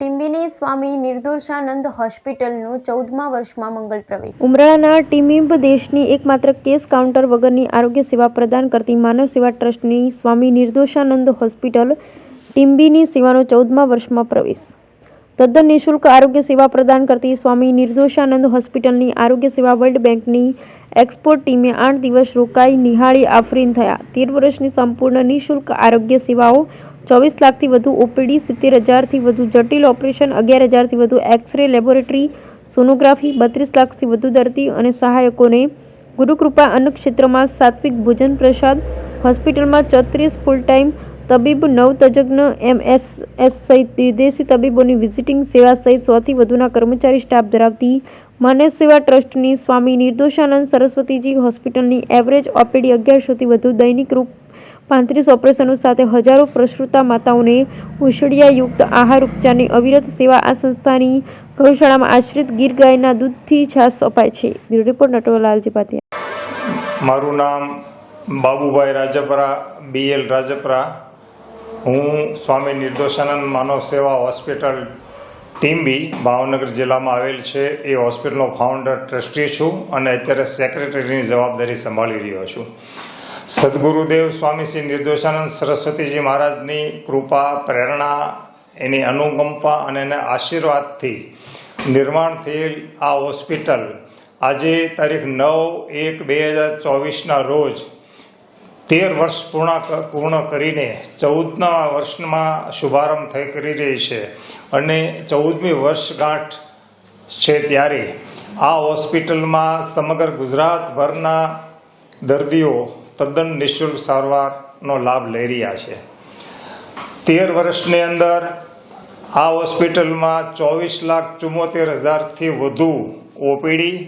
ટીંબીની સ્વામી નિર્દોષાનંદ હોસ્પિટલનો 14મા વર્ષમાં મંગલ પ્રવેશ. ઉમરાળાના ટીમીબ દેશની એકમાત્ર કેસ કાઉન્ટર વગરની આરોગ્ય સેવા પ્રદાન કરતી માનવ સેવા ટ્રસ્ટની સ્વામી નિર્દોષાનંદ હોસ્પિટલ ટીંબીની સેવાનો 14મા વર્ષમાં પ્રવેશ. તદ્દન નિઃશુલ્ક આરોગ્ય સેવા પ્રદાન કરતી સ્વામી નિર્દોષાનંદ હોસ્પિટલની આરોગ્ય સેવા વર્લ્ડ બેંકની એક્સપોર્ટ ટીમે 8 દિવસ રોકાઈ નિહાળી આફરીન થયા. 13 વર્ષની સંપૂર્ણ નિઃશુલ્ક આરોગ્ય સેવાઓ, 24 લાખથી વધુ ઓપીડી, 70,000થી વધુ જટિલ ઓપરેશન, 11,000થી વધુ એક્સ-રે લેબોરેટરી, સોનોગ્રાફી, 32 લાખથી વધુ દર્દી અને સહાયકોને ગુરુકૃપા અન્ન ક્ષેત્રમાં સાત્વિક ભોજન પ્રસાદ. હોસ્પિટલમાં 34 ફૂલ ટાઈમ તબીબ, 9 તજજ્ઞ MS સહિત વિદેશી તબીબોની વિઝિટિંગ સેવા સહિત 100થી વધુના કર્મચારી સ્ટાફ ધરાવતી માનવ સેવા ટ્રસ્ટની સ્વામી નિર્દોષાનંદ સરસ્વતીજી હોસ્પિટલની એવરેજ ઓપીડી 1100થી વધુ દૈનિક રૂપ 35 ઓપરેશનો સાથે હજારો પ્રસૂતા માતાઓને ઔષધિયુક્ત આહાર ઉપચારની અવિરત સેવા. આ સંસ્થાની ગૌશાળામાં આશ્રિત ગીર ગાયના દૂધથી છાશ અપાય છે. બ્યુરો રિપોર્ટ નટવરલાલજી પાટિયા. મારું નામ બાબુભાઈ રાજપરા, BL રાજપરા. હું સ્વામી નિર્દોષાનંદ માનવ સેવા હોસ્પિટલ ટીંબી ભાવનગર જિલ્લામાં આવેલ છે એ હોસ્પિટલનો ફાઉન્ડર ટ્રસ્ટી છું અને અત્યારે સેક્રેટરીની જવાબદારી સંભાળી રહ્યો છું. સદગુરુદેવ સ્વામી શ્રી નિર્દોષાનંદ સરસ્વતીજી મહારાજની કૃપા, પ્રેરણા, એની અનુકંપા અને એના આશીર્વાદથી નિર્માણ થયેલ આ હોસ્પિટલ આજે તારીખ 9/1/2024ના રોજ 13 વર્ષ પૂર્ણ કરીને 14મા વર્ષમાં શુભારંભ કરી રહી છે અને 14મી વર્ષગાંઠ છે. ત્યારે આ હોસ્પિટલમાં સમગ્ર ગુજરાતભરના દર્દીઓ તદ્દન નિઃશુલ્ક સારવારનો લાભ લઈ રહ્યા છે. 13 વર્ષની અંદર આ હોસ્પિટલમાં 24,74,000થી વધુ ઓપીડી,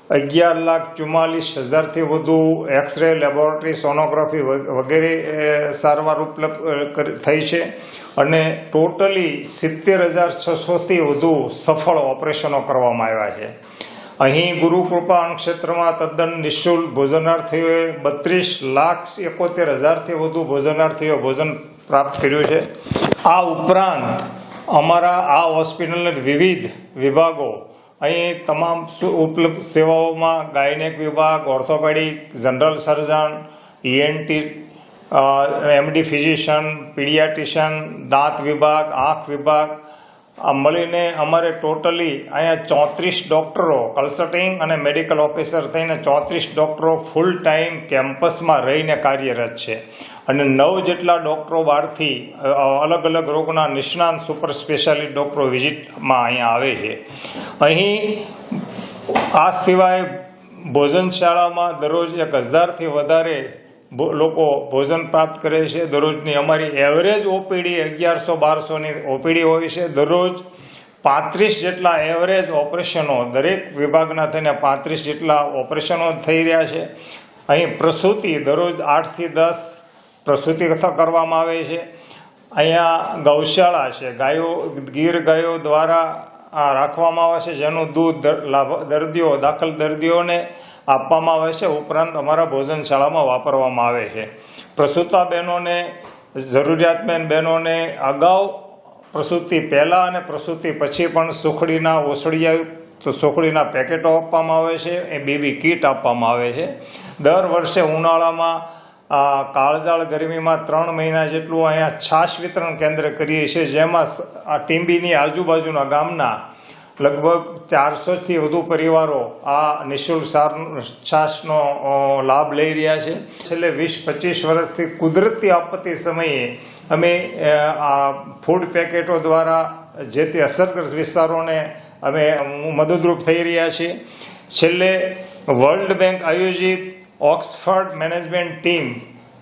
11,44,000થી વધુ એક્સ-રે લેબોરેટરી, સોનોગ્રાફી વગેરે સારવાર ઉપલબ્ધ થઈ છે અને ટોટલી 70,600થી વધુ સફળ ઓપરેશનો કરવામાં આવ્યા છે. અહીં ગુરુકૃપા ક્ષેત્રમાં તદ્દન નિઃશુલ્ક ભોજનાર્થીઓએ 32,71,000થી વધુ ભોજનાર્થીઓ ભોજન પ્રાપ્ત કર્યું છે. આ ઉપરાંત અમારા આ હોસ્પિટલના વિવિધ વિભાગો અહીં તમામ ઉપલબ્ધ સેવાઓમાં ગાયનેક વિભાગ, ઓર્થોપેડિક, જનરલ સર્જન, ENT, MD ફિઝિશિયન, પીડિયાટ્રિશિયન, દાંત વિભાગ, આંખ વિભાગ મળીને અમારે ટોટલી અહીંયા 34 ડૉક્ટરો કન્સલ્ટિંગ અને મેડિકલ ઓફિસર થઈને 34 ડૉક્ટરો ફૂલ ટાઈમ કેમ્પસમાં રહીને કાર્યરત છે અને 9 જેટલા ડૉક્ટરો બહારથી અલગ અલગ રોગના નિષ્ણાંત સુપર સ્પેશિયાલિસ્ટ ડૉક્ટરો વિઝિટમાં અહીંયા આવે છે. અહીં આ સિવાય ભોજનશાળામાં દરરોજ 1,000થી વધારે લોકો ભોજન પ્રાપ્ત કરે છે. દરરોજની અમારી એવરેજ ઓપીડી 1100-1200ની ઓપીડી હોય છે. દરરોજ 35 જેટલા એવરેજ ઓપરેશનો દરેક વિભાગના થઈને 35 જેટલા ઓપરેશનો થઈ રહ્યા છે. અહીં પ્રસૂતિ દરરોજ 8થી 10 પ્રસૂતિ કરવામાં આવે છે. અહીંયા ગૌશાળા છે, ગાયો ગીર ગાયો દ્વારા રાખવામાં આવે છે જેનું દૂધ દાખલ દર્દીઓને આપવામાં આવે છે. ઉપરાંત અમારા ભોજનશાળામાં વાપરવામાં આવે છે. પ્રસૂતા બહેનોને, જરૂરિયાતમંદ બહેનોને અગાઉ પ્રસૂતિ પહેલાં અને પ્રસૂતિ પછી પણ સુખડીના ઔષધિયુક્ત સુખડીના પેકેટો આપવામાં આવે છે. એ બેબી કીટ આપવામાં આવે છે. દર વર્ષે ઉનાળામાં કાળઝાળ ગરમીમાં 3 મહિના જેટલું અહીંયા છાશ વિતરણ કેન્દ્ર કરીએ છીએ, જેમાં આ ટીંબીની આજુબાજુના ગામના લગભગ 400થી વધુ પરિવારો આ નિઃશુલ્ક છાશનો લાભ લઈ રહ્યા છે. છેલ્લે 20-25 વર્ષથી કુદરતી આપત્તિ સમયે અમે આ ફૂડ પેકેટો દ્વારા જે તે અસરગ્રસ્ત વિસ્તારોને અમે મદદરૂપ થઈ રહ્યા છીએ. છેલ્લે વર્લ્ડ બેંક આયોજિત ઓક્સફર્ડ મેનેજમેન્ટ ટીમ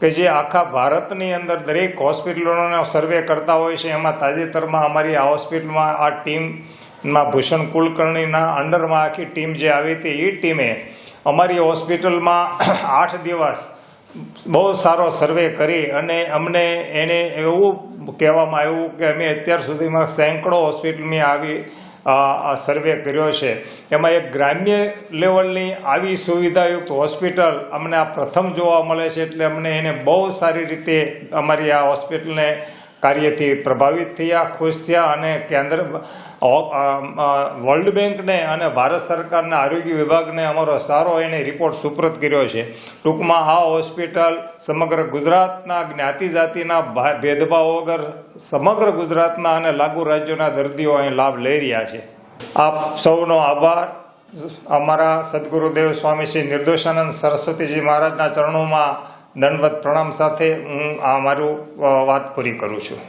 કે જે આખા ભારતની અંદર દરેક હોસ્પિટલોનો સર્વે કરતા હોય છે, એમાં તાજેતરમાં અમારી આ હોસ્પિટલમાં આ ટીમમાં ભૂષણ કુલકર્ણીના અંડરમાં આખી ટીમ જે આવી હતી, એ ટીમે અમારી હોસ્પિટલમાં 8 દિવસ બહુ સારો સર્વે કરી અને અમને એને એવું કહેવામાં આવ્યું કે અમે અત્યાર સુધીમાં સેંકડો હોસ્પિટલમાં આવી સર્વે કર્યો છે. એમાં એક ગ્રામ્ય લેવલની આવી સુવિધાયુક્ત હોસ્પિટલ અમને આ પ્રથમ જોવા મળે છે. એટલે અમને એને બહુ સારી રીતે અમારી આ હોસ્પિટલને કાર્યથી પ્રભાવિત થયા, ખુશ થયા અને કેન્દ્ર વર્લ્ડ બેંકને અને ભારત સરકારના આરોગ્ય વિભાગને અમારો સારો એને રિપોર્ટ સુપ્રત કર્યો છે. ટૂંકમાં આ હોસ્પિટલ સમગ્ર ગુજરાતના જ્ઞાતિ જાતિના ભેદભાવ વગર સમગ્ર ગુજરાતના અને લાગુ રાજ્યોના દર્દીઓ અહીં લાભ લઈ રહ્યા છે. આપ સૌનો આભાર. અમારા સદગુરુદેવ સ્વામી શ્રી નિર્દોષાનંદ સરસ્વતીજી મહારાજના ચરણોમાં દંડવત પ્રણામ સાથે હું આ મારું વાત પૂરી કરું છું.